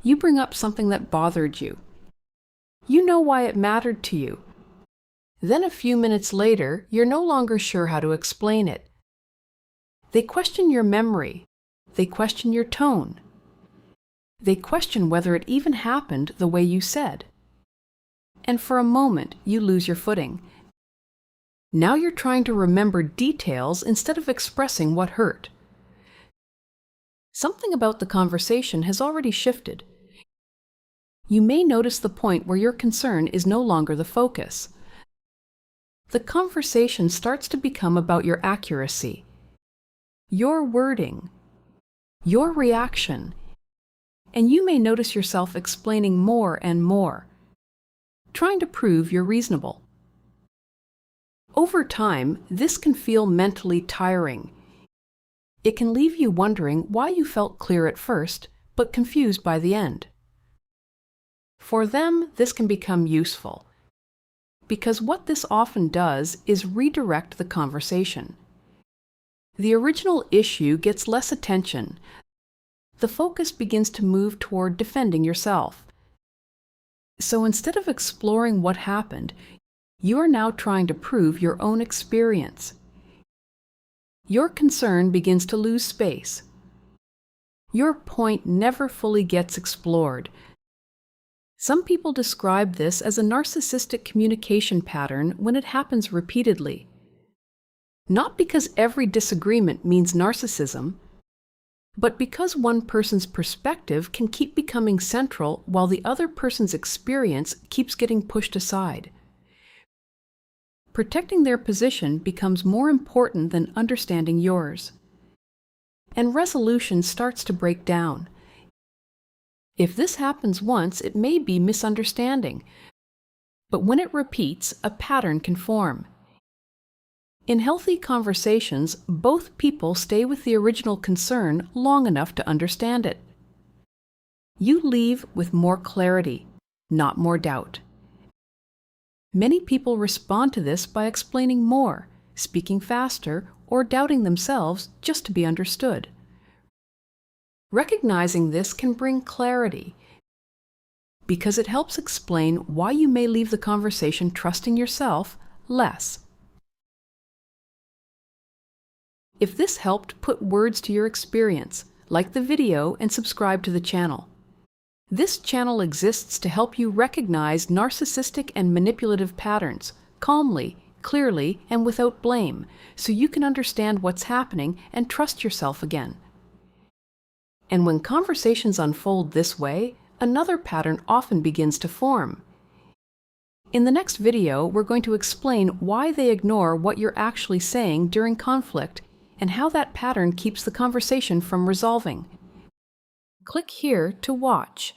You bring up something that bothered you. You know why it mattered to you. Then a few minutes later, you're no longer sure how to explain it. They question your memory. They question your tone. They question whether it even happened the way you said. And for a moment, you lose your footing. Now you're trying to remember details instead of expressing what hurt. Something about the conversation has already shifted. You may notice the point where your concern is no longer the focus. The conversation starts to become about your accuracy, your wording, your reaction, and you may notice yourself explaining more and more, trying to prove you're reasonable. Over time, this can feel mentally tiring. It can leave you wondering why you felt clear at first, but confused by the end. For them, this can become useful, because what this often does is redirect the conversation. The original issue gets less attention. The focus begins to move toward defending yourself. So instead of exploring what happened, you are now trying to prove your own experience. Your concern begins to lose space. Your point never fully gets explored. Some people describe this as a narcissistic communication pattern when it happens repeatedly. Not because every disagreement means narcissism, but because one person's perspective can keep becoming central while the other person's experience keeps getting pushed aside. Protecting their position becomes more important than understanding yours. And resolution starts to break down. If this happens once, it may be misunderstanding, but when it repeats, a pattern can form. In healthy conversations, both people stay with the original concern long enough to understand it. You leave with more clarity, not more doubt. Many people respond to this by explaining more, speaking faster, or doubting themselves just to be understood. Recognizing this can bring clarity, because it helps explain why you may leave the conversation trusting yourself less. If this helped, put words to your experience, like the video and subscribe to the channel. This channel exists to help you recognize narcissistic and manipulative patterns calmly, clearly, and without blame, so you can understand what's happening and trust yourself again. And when conversations unfold this way, another pattern often begins to form. In the next video, we're going to explain why they ignore what you're actually saying during conflict and how that pattern keeps the conversation from resolving. Click here to watch.